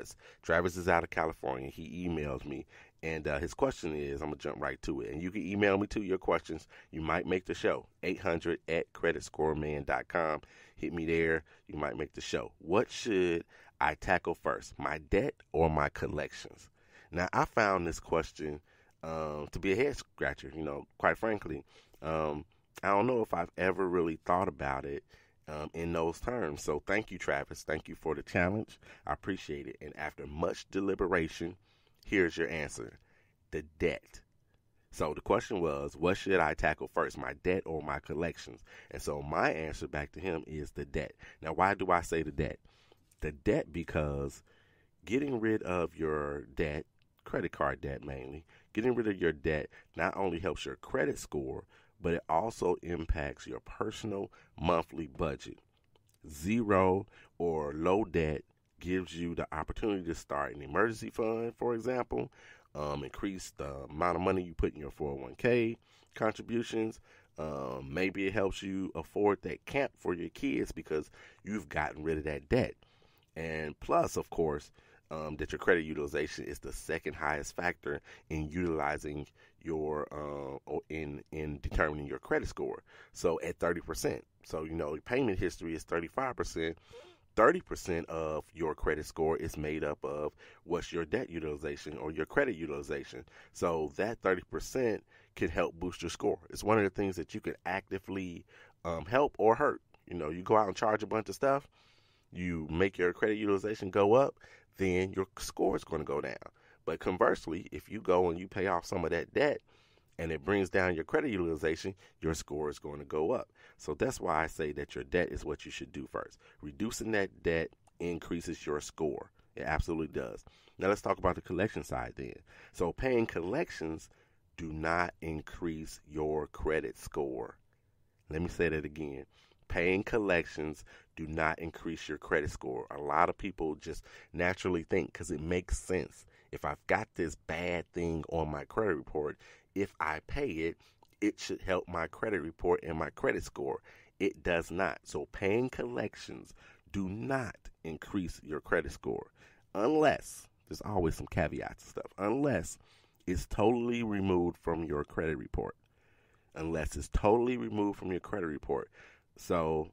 Travis. Travis is out of California. He emailed me, and his question is, I'm going to jump right to it. And you can email me, too, your questions. You might make the show, 800 at creditscoreman.com. Hit me there. You might make the show. What should I tackle first, my debt or my collections? Now, I found this question to be a head scratcher, quite frankly. I don't know if I've ever really thought about it in those terms. So thank you, Travis. Thank you for the challenge. I appreciate it. And after much deliberation, here's your answer: the debt. So the question was, what should I tackle first, my debt or my collections? And so my answer back to him is the debt. Now, why do I say the debt? The debt because getting rid of your debt, credit card debt mainly, getting rid of your debt not only helps your credit score, but it also impacts your personal monthly budget. Zero or low debt gives you the opportunity to start an emergency fund, for example, increase the amount of money you put in your 401k contributions. Maybe it helps you afford that camp for your kids because you've gotten rid of that debt. And plus, of course, that your credit utilization is the second highest factor in utilizing your in determining your credit score. So at 30%. So your payment history is 35%. 30% of your credit score is made up of what's your debt utilization or your credit utilization. So that 30% can help boost your score. It's one of the things that you can actively help or hurt. You go out and charge a bunch of stuff, you make your credit utilization go up, then your score is going to go down. But conversely, if you go and you pay off some of that debt and it brings down your credit utilization, your score is going to go up. So that's why I say that your debt is what you should do first. Reducing that debt increases your score. It absolutely does. Now let's talk about the collection side then. So paying collections do not increase your credit score. Let me say that again. Paying collections do not increase your credit score. A lot of people just naturally think, because it makes sense, if I've got this bad thing on my credit report, if I pay it, it should help my credit report and my credit score. It does not. So paying collections do not increase your credit score unless, there's always some caveats and stuff, unless it's totally removed from your credit report. Unless it's totally removed from your credit report. So,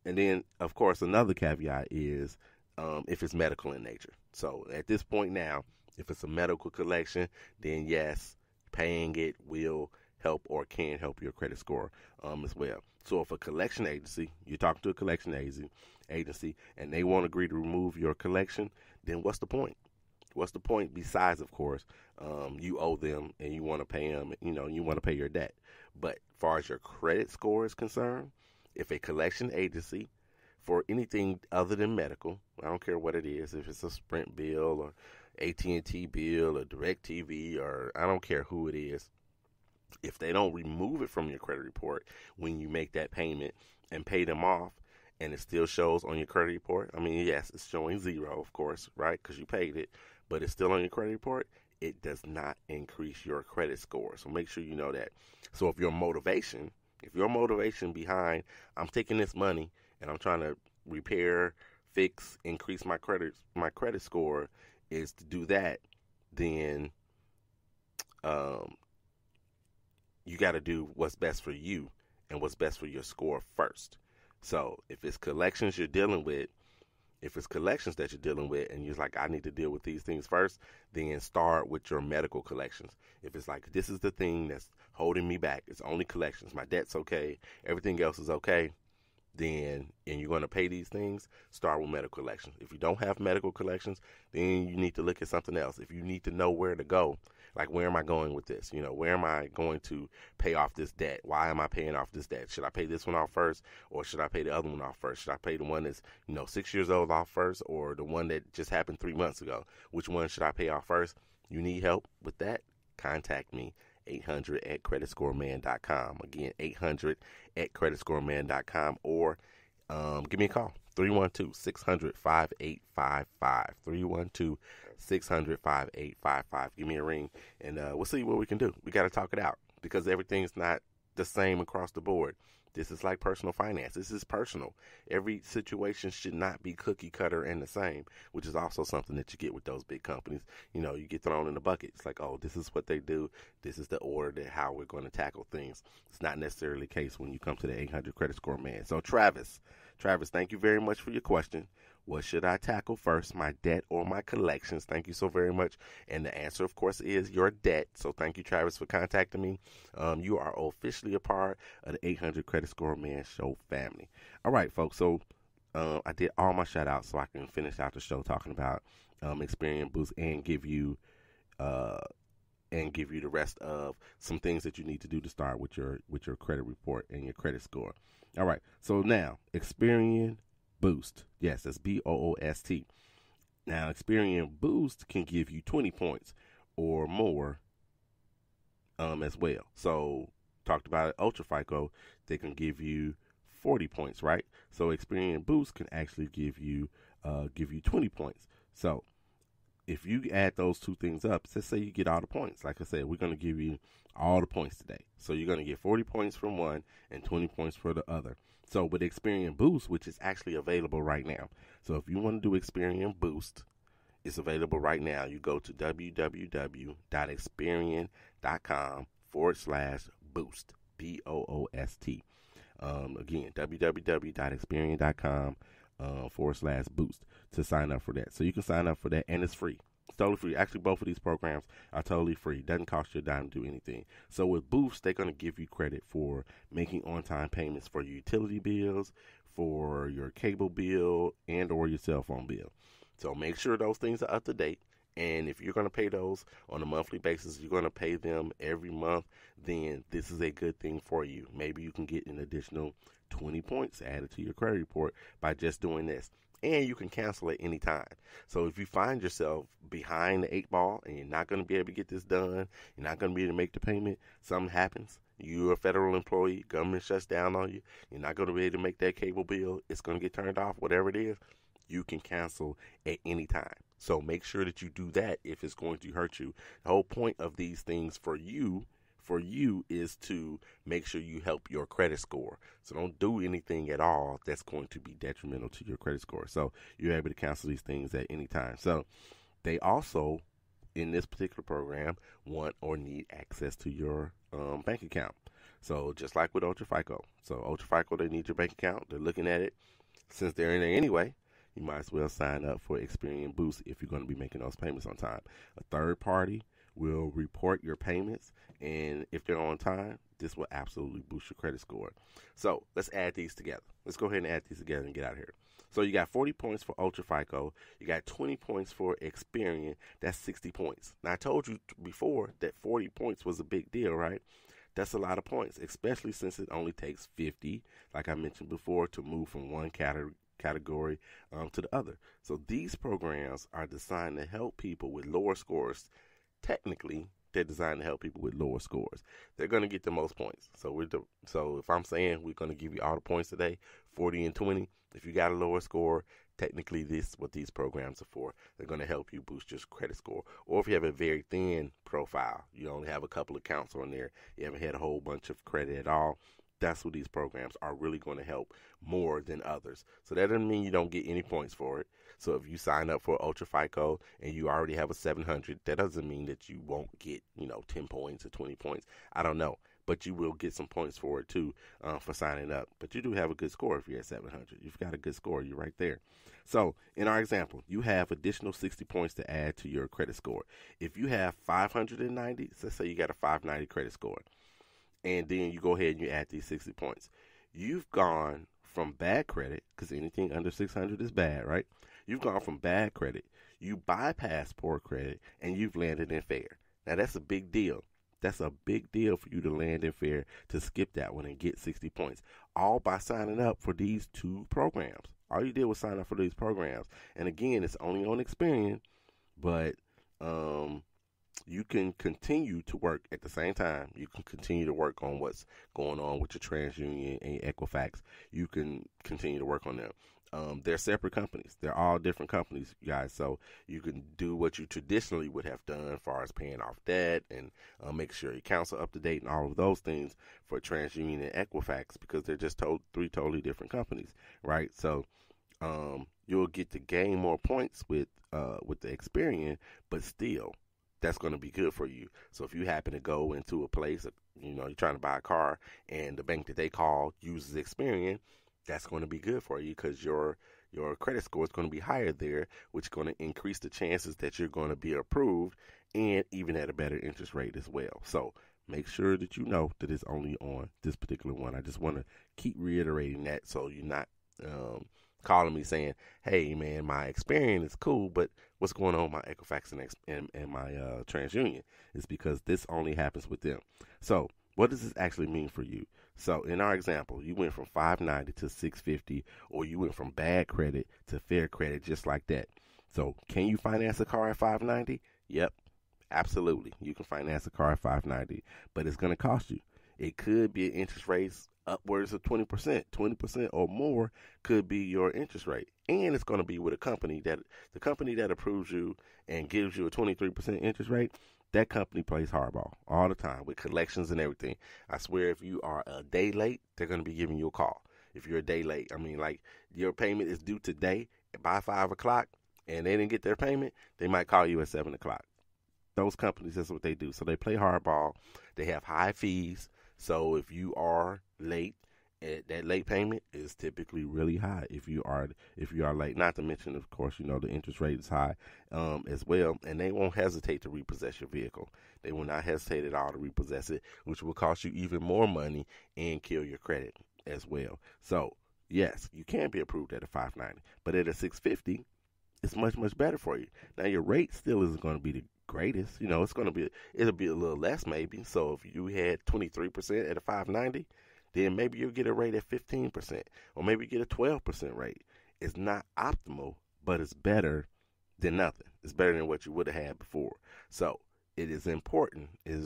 and then, of course, another caveat is if it's medical in nature. So at this point now, if it's a medical collection, then yes, paying it will help or can help your credit score as well. So if a collection agency, you're talking to a collection agency, and they won't agree to remove your collection, then what's the point? What's the point besides, of course, you owe them and you want to pay them, you want to pay your debt. But as far as your credit score is concerned, if a collection agency, for anything other than medical, I don't care what it is, if it's a Sprint bill or AT&T bill or DirecTV or I don't care who it is, if they don't remove it from your credit report when you make that payment and pay them off, and it still shows on your credit report, I mean, yes, it's showing zero, of course, right, because you paid it, but it's still on your credit report, it does not increase your credit score. So make sure you know that. So if your motivation behind, I'm taking this money and I'm trying to repair, fix, increase my credit score is to do that, then you got to do what's best for you and what's best for your score first. So if it's collections that you're dealing with, and you're like, I need to deal with these things first, then start with your medical collections. If it's like, this is the thing that's holding me back, it's only collections, my debt's okay, everything else is okay, then, and you're going to pay these things, start with medical collections. If you don't have medical collections, then you need to look at something else. If you need to know where to go, like, where am I going with this? Where am I going to pay off this debt? Why am I paying off this debt? Should I pay this one off first, or should I pay the other one off first? Should I pay the one that's, 6 years old off first, or the one that just happened 3 months ago? Which one should I pay off first? You need help with that? Contact me, 800 at creditscoreman.com. Again, 800 at creditscoreman.com, or give me a call, 312-600-5855, 312-600-5855. Give me a ring, and we'll see what we can do. We got to talk it out, because everything's not the same across the board. This is like personal finance. This is personal. Every situation should not be cookie cutter and the same, which is also something that you get with those big companies. You know, you get thrown in the bucket. It's like, oh, this is what they do. This is the order that how we're going to tackle things. It's not necessarily the case when you come to the 800 credit score man. So Travis, thank you very much for your question. What should I tackle first, my debt or my collections? Thank you so very much. And the answer, of course, is your debt. So thank you, Travis, for contacting me. You are officially a part of the 800 Credit Score Man Show family. All right, folks. So I did all my shout outs so I can finish out the show talking about ExperianBoost and give you the rest of some things that you need to do to start with your credit report and your credit score. All right. So now, ExperianBoost. Yes, that's BOOST. Now, ExperianBoost can give you 20 points or more as well. So, talked about it, UltraFICO, they can give you 40 points, right? So, ExperianBoost can actually give you 20 points. So, if you add those two things up, let's say you get all the points. Like I said, we're going to give you all the points today. So, you're going to get 40 points from one and 20 points for the other. So with ExperianBoost, which is actually available right now. So if you want to do ExperianBoost, it's available right now. You go to www.experian.com/boost, BOOST. Again, www.experian.com/boost to sign up for that. So you can sign up for that, and it's free. It's totally free. Actually, both of these programs are totally free. Doesn't cost you a dime to do anything. So with Boost, they're going to give you credit for making on-time payments for your utility bills, for your cable bill, and or your cell phone bill. So make sure those things are up to date. And if you're going to pay those on a monthly basis, you're going to pay them every month, then this is a good thing for you. Maybe you can get an additional 20 points added to your credit report by just doing this. And you can cancel at any time. So if you find yourself behind the 8 ball and you're not going to be able to get this done, you're not going to be able to make the payment, something happens, you're a federal employee, government shuts down on you, you're not going to be able to make that cable bill, it's going to get turned off, whatever it is, you can cancel at any time. So make sure that you do that if it's going to hurt you. The whole point of these things for you is to make sure you help your credit score. So don't do anything at all that's going to be detrimental to your credit score. So you're able to cancel these things at any time. So they also, in this particular program, want or need access to your bank account. So just like with UltraFICO. So UltraFICO, they need your bank account. They're looking at it. Since they're in there anyway, you might as well sign up for ExperianBoost if you're going to be making those payments on time. A third party will report your payments, and if they're on time, this will absolutely boost your credit score. So let's add these together. Let's go ahead and add these together and get out of here. So you got 40 points for UltraFICO. You got 20 points for Experian. That's 60 points. Now, I told you before that 40 points was a big deal, right? That's a lot of points, especially since it only takes 50, like I mentioned before, to move from one category to the other. So these programs are designed to help people with lower scores. Technically, they're designed to help people with lower scores. They're going to get the most points. So if I'm saying we're going to give you all the points today, 40 and 20, if you got a lower score, technically this is what these programs are for. They're going to help you boost your credit score. Or if you have a very thin profile, you only have a couple accounts on there, you haven't had a whole bunch of credit at all, that's what these programs are really going to help more than others. So that doesn't mean you don't get any points for it. So if you sign up for UltraFICO and you already have a 700, that doesn't mean that you won't get, 10 points or 20 points. I don't know. But you will get some points for it too for signing up. But you do have a good score if you're at 700. You've got a good score. You're right there. So in our example, you have additional 60 points to add to your credit score. If you have 590, let's say you got a 590 credit score, and then you go ahead and you add these 60 points. You've gone from bad credit, because anything under 600 is bad, right? You've gone from bad credit, you bypass poor credit, and you've landed in fair. Now, that's a big deal. That's a big deal for you to land in fair, to skip that one and get 60 points, all by signing up for these two programs. All you did was sign up for these programs. And again, it's only on Experian, but you can continue to work at the same time. You can continue to work on what's going on with your TransUnion and Equifax. You can continue to work on them. They're separate companies. They're all different companies, you guys. So you can do what you traditionally would have done as far as paying off debt and make sure your accounts are up to date and all of those things for TransUnion and Equifax, because they're just three totally different companies, right? So you'll get to gain more points with the Experian, but still, that's going to be good for you. So if you happen to go into a place, you're trying to buy a car, and the bank that they call uses Experian, that's going to be good for you because your credit score is going to be higher there, which is going to increase the chances that you're going to be approved, and even at a better interest rate as well. So make sure that you know that it's only on this particular one. I just want to keep reiterating that so you're not calling me saying, hey, man, my Experian is cool, but what's going on with my Equifax and my TransUnion? Is because this only happens with them. So what does this actually mean for you? So in our example, you went from 590 to 650, or you went from bad credit to fair credit, just like that. So can you finance a car at 590? Yep, absolutely. You can finance a car at 590, but it's going to cost you. It could be an interest rate upwards of 20%. 20% or more could be your interest rate. And it's going to be with the company that approves you and gives you a 23% interest rate. That company plays hardball all the time with collections and everything. I swear, if you are a day late, they're going to be giving you a call. If you're a day late, like your payment is due today by 5 o'clock and they didn't get their payment, they might call you at 7 o'clock. Those companies, that's what they do. So they play hardball. They have high fees. So if you are late, that late payment is typically really high if you are late. Not to mention, of course, the interest rate is high as well, and they won't hesitate to repossess your vehicle. They will not hesitate at all to repossess it, which will cost you even more money and kill your credit as well. So yes, you can be approved at a 590, but at a 650, it's much, much better for you. Now your rate still isn't going to be the greatest. It'll be a little less maybe. So if you had 23% at a 590, then maybe you'll get a rate at 15%, or maybe you get a 12% rate. It's not optimal, but it's better than nothing. It's better than what you would have had before. So it is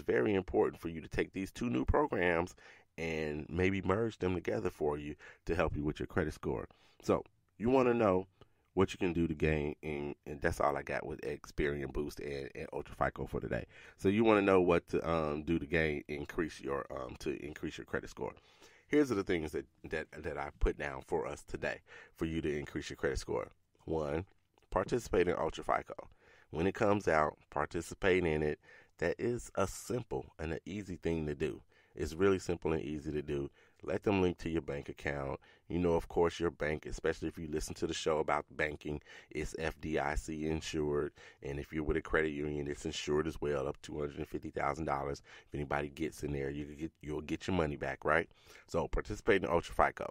very important for you to take these two new programs and maybe merge them together for you to help you with your credit score. So you want to know what you can do to gain, and that's all I got with ExperianBoost and UltraFICO for today. So you want to know what to do to increase your credit score. Here's the things that I put down for us today for you to increase your credit score. 1, participate in UltraFICO. When it comes out, participate in it. That is a simple and an easy thing to do. It's really simple and easy to do. Let them link to your bank account. Of course, your bank, especially if you listen to the show about banking, is FDIC insured. And if you're with a credit union, it's insured as well, up to $250,000. If anybody gets in there, you'll get your money back, right? So participate in UltraFICO.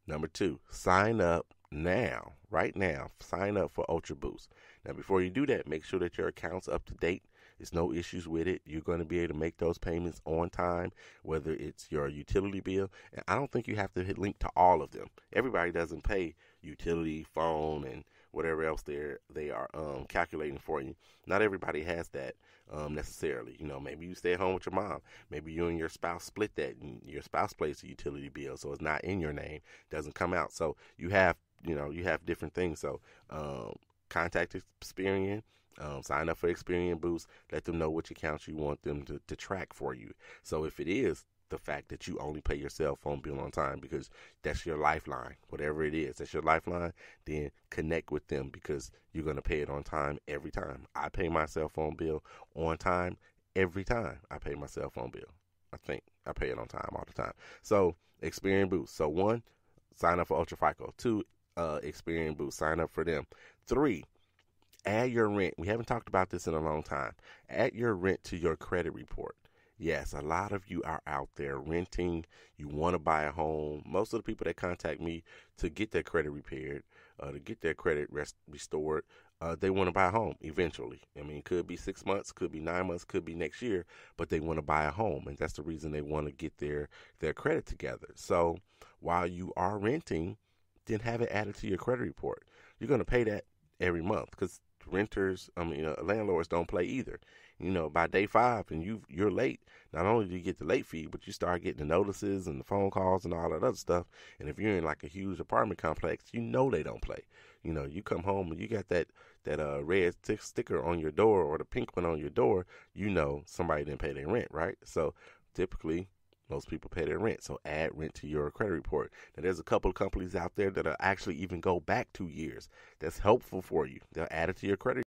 Number 2, sign up now, right now. Sign up for UltraBoost. Now, before you do that, make sure that your account's up to date. There's no issues with it. You're going to be able to make those payments on time, whether it's your utility bill. And I don't think you have to hit link to all of them. Everybody doesn't pay utility, phone, and whatever else they are calculating for you. Not everybody has that necessarily. Maybe you stay at home with your mom. Maybe you and your spouse split that, and your spouse pays the utility bill, so it's not in your name, doesn't come out. So you have different things. So contact Experian. Sign up for ExperianBoost. Let them know which accounts you want them to track for you. So if it is the fact that you only pay your cell phone bill on time because that's your lifeline, whatever it is, that's your lifeline, then connect with them because you're going to pay it on time every time. I pay my cell phone bill on time every time I pay my cell phone bill. I think I pay it on time all the time. So ExperianBoost. So 1, sign up for UltraFICO. 2, ExperianBoost. Sign up for them. 3, add your rent. We haven't talked about this in a long time. Add your rent to your credit report. Yes, a lot of you are out there renting. You want to buy a home. Most of the people that contact me to get their credit repaired, to get their credit restored, they want to buy a home eventually. It could be 6 months, could be 9 months, could be next year, but they want to buy a home. And that's the reason they want to get their credit together. So while you are renting, then have it added to your credit report. You're going to pay that every month because renters, landlords don't play either. By day 5 and you're late, not only do you get the late fee, but you start getting the notices and the phone calls and all that other stuff. And if you're in like a huge apartment complex, they don't play. You come home and you got that red sticker on your door or the pink one on your door, somebody didn't pay their rent, right? So typically, most people pay their rent. So add rent to your credit report. Now, there's a couple of companies out there that'll actually even go back 2 years. That's helpful for you. They'll add it to your credit